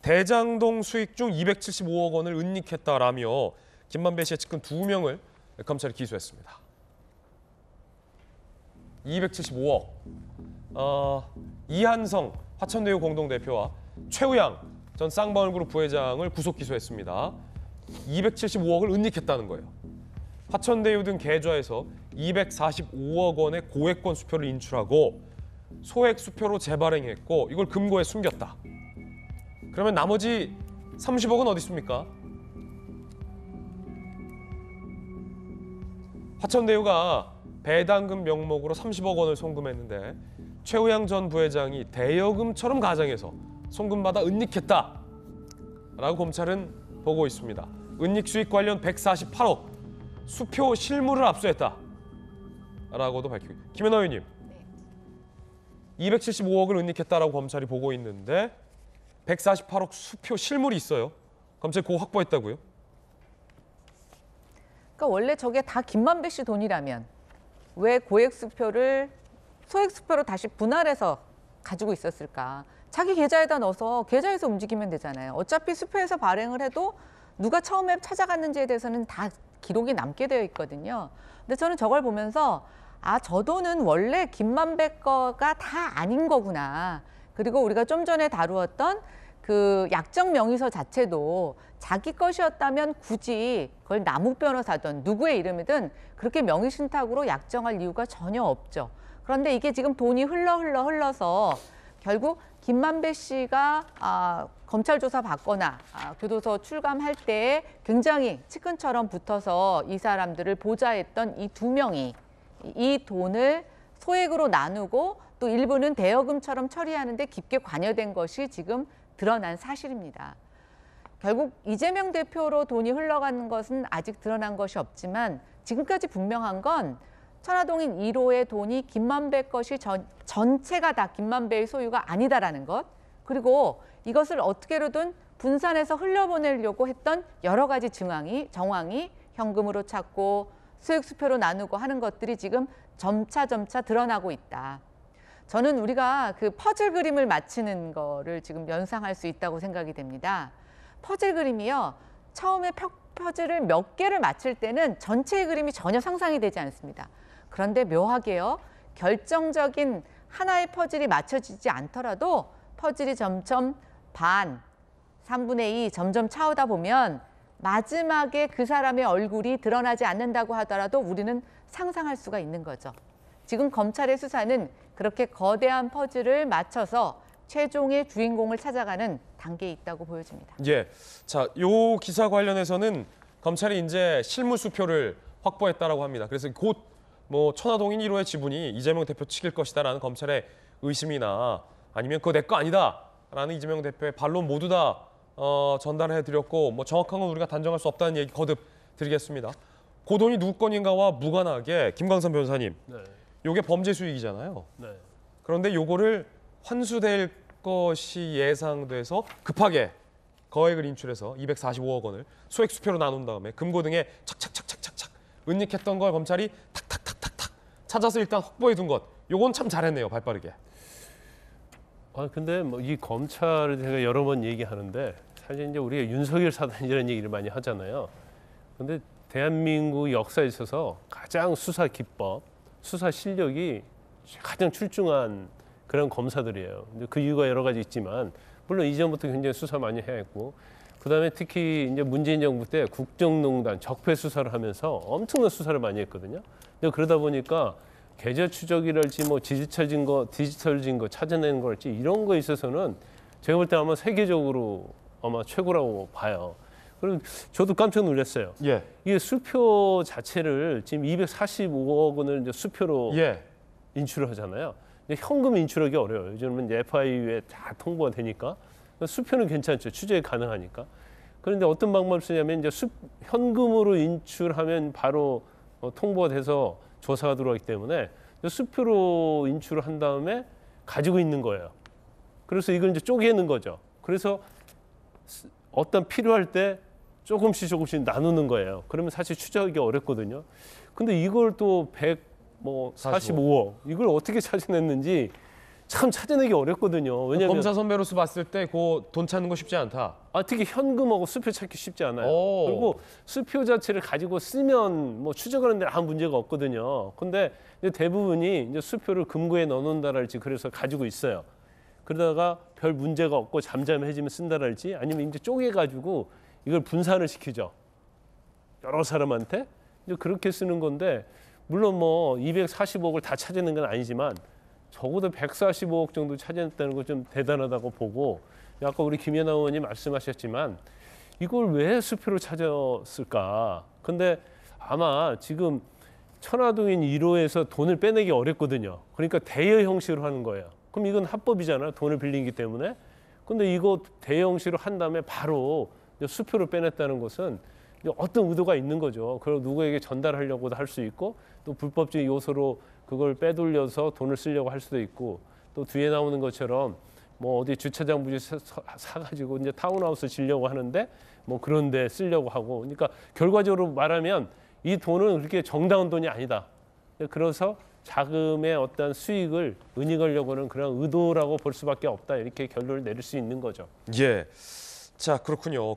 대장동 수익 중 275억 원을 은닉했다라며 김만배 씨의 측근 2명을 검찰이 기소했습니다. 275억. 이한성 화천대유 공동대표와 최우양 전 쌍방울그룹 부회장을 구속 기소했습니다. 275억을 은닉했다는 거예요. 화천대유 등 계좌에서 245억 원의 고액권 수표를 인출하고 소액 수표로 재발행했고 이걸 금고에 숨겼다. 그러면 나머지 30억은 어디 있습니까? 화천대유가 배당금 명목으로 30억 원을 송금했는데 최우양 전 부회장이 대여금처럼 가정해서 송금받아 은닉했다라고 검찰은 보고 있습니다. 은닉 수익 관련 148억 수표 실물을 압수했다라고도 밝히고 김연아 의원님, 275억을 은닉했다라고 검찰이 보고 있는데 148억 수표 실물이 있어요. 검찰이 그거 확보했다고요? 그러니까 원래 저게 다 김만배 씨 돈이라면 왜 고액 수표를 소액 수표로 다시 분할해서 가지고 있었을까? 자기 계좌에다 넣어서 계좌에서 움직이면 되잖아요. 어차피 수표에서 발행을 해도 누가 처음에 찾아갔는지에 대해서는 다 기록이 남게 되어 있거든요. 근데 저는 저걸 보면서 저 돈은 원래 김만배 거가 다 아닌 거구나. 그리고 우리가 좀 전에 다루었던 그 약정 명의서 자체도 자기 것이었다면 굳이 그걸 남욱 변호사든 누구의 이름이든 그렇게 명의 신탁으로 약정할 이유가 전혀 없죠. 그런데 이게 지금 돈이 흘러서 결국 김만배 씨가 검찰 조사 받거나 교도소 출감할 때 굉장히 측근처럼 붙어서 이 사람들을 보좌했던 이 2명이 이 돈을 소액으로 나누고 또 일부는 대여금처럼 처리하는데 깊게 관여된 것이 지금 드러난 사실입니다. 결국 이재명 대표로 돈이 흘러가는 것은 아직 드러난 것이 없지만 지금까지 분명한 건 천화동인 1호의 돈이 김만배 것이 전체가 다 김만배의 소유가 아니다라는 것, 그리고 이것을 어떻게든 분산해서 흘려보내려고 했던 여러 가지 정황이 현금으로 찾고 수익 수표로 나누고 하는 것들이 지금 점차 드러나고 있다. 저는 우리가 그 퍼즐 그림을 맞히는 거를 지금 연상할 수 있다고 생각이 됩니다. 퍼즐 그림이요. 처음에 퍼즐을 몇 개를 맞출 때는 전체의 그림이 전혀 상상이 되지 않습니다. 그런데 묘하게요. 결정적인 하나의 퍼즐이 맞춰지지 않더라도 퍼즐이 점점 3분의 2 점점 차오다 보면 마지막에 그 사람의 얼굴이 드러나지 않는다고 하더라도 우리는 상상할 수가 있는 거죠. 지금 검찰의 수사는 그렇게 거대한 퍼즐을 맞춰서 최종의 주인공을 찾아가는 단계에 있다고 보여집니다. 예, 자, 요 기사 관련해서는 검찰이 이제 실물 수표를 확보했다라고 합니다. 그래서 곧 천화동인 1호의 지분이 이재명 대표 측일 것이다라는 검찰의 의심이나 아니면 그거 내 거 아니다라는 이재명 대표의 반론 모두 다 전달해드렸고 정확한 건 우리가 단정할 수 없다는 얘기 거듭 드리겠습니다. 그 돈이 누구 건인가와 무관하게 김광선 변호사님, 요게 범죄 수익이잖아요. 그런데 요거를 환수될 것이 예상돼서 급하게 거액을 인출해서 245억 원을 소액 수표로 나눈 다음에 금고 등에 착착착착착착 은닉했던 걸 검찰이 탁탁탁탁탁 찾아서 일단 확보해 둔 것. 요건 참 잘했네요, 발빠르게. 근데 이 검찰을 제가 여러 번 얘기하는데 사실 이제 우리가 윤석열 사단 이런 얘기를 많이 하잖아요. 근데 대한민국 역사에 있어서 가장 수사 기법, 수사 실력이 가장 출중한 그런 검사들이에요. 그 이유가 여러 가지 있지만 물론 이전부터 굉장히 수사 많이 해왔고 그다음에 특히 이제 문재인 정부 때 국정농단 적폐 수사를 하면서 엄청난 수사를 많이 했거든요. 근데 그러다 보니까 계좌 추적이랄지 디지털 증거 찾아내는 거랄지 이런 거에 있어서는 제가 볼 때 아마 세계적으로 아마 최고라고 봐요. 그리고 저도 깜짝 놀랐어요. 예. 이게 수표 자체를 지금 245억 원을 이제 수표로 인출을 하잖아요. 현금 인출하기 어려워요. 요즘은 FIU에 다 통보가 되니까 수표는 괜찮죠. 추적이 가능하니까. 그런데 어떤 방법을 쓰냐면 이제 현금으로 인출하면 바로 통보가 돼서 조사가 들어가기 때문에 수표로 인출을 한 다음에 가지고 있는 거예요. 그래서 이걸 이제 쪼개는 거죠. 그래서 어떤 필요할 때 조금씩 나누는 거예요. 그러면 사실 추적하기 어렵거든요. 근데 이걸 또 145억 이걸 어떻게 찾아냈는지 참 찾아내기 어렵거든요. 왜냐하면 검사 선배로서 봤을 때 그 돈 찾는 거 쉽지 않다. 특히 현금하고 수표 찾기 쉽지 않아요. 오. 그리고 수표 자체를 가지고 쓰면 뭐 추적하는 데는 아무 문제가 없거든요. 근데 이제 대부분이 이제 수표를 금고에 넣어놓는다랄지 그래서 가지고 있어요. 그러다가 별 문제가 없고 잠잠해지면 쓴다랄지 아니면 이제 쪼개가지고 이걸 분산을 시키죠. 여러 사람한테 이제 그렇게 쓰는 건데 물론 뭐 245억을 다 찾아낸 건 아니지만 적어도 145억 정도 찾아냈다는 거 좀 대단하다고 보고 아까 우리 김연아 의원님 말씀하셨지만 이걸 왜 수표로 찾았을까? 근데 아마 지금 천화동인 1호에서 돈을 빼내기 어렵거든요. 그러니까 대여 형식으로 하는 거예요. 그럼 이건 합법이잖아요. 돈을 빌리기 때문에. 근데 이거 대여 형식으로 한 다음에 바로 수표를 빼냈다는 것은 어떤 의도가 있는 거죠. 그리고 누구에게 전달하려고도 할 수 있고 또 불법적인 요소로 그걸 빼돌려서 돈을 쓰려고 할 수도 있고 또 뒤에 나오는 것처럼 뭐 어디 주차장 부지 사가지고 이제 타운하우스 지려고 하는데 뭐 그런데 쓰려고 하고 그러니까 결과적으로 말하면 이 돈은 그렇게 정당한 돈이 아니다. 그래서 자금의 어떤 수익을 은닉하려고 하는 그런 의도라고 볼 수밖에 없다. 이렇게 결론을 내릴 수 있는 거죠. 예. 자, 그렇군요.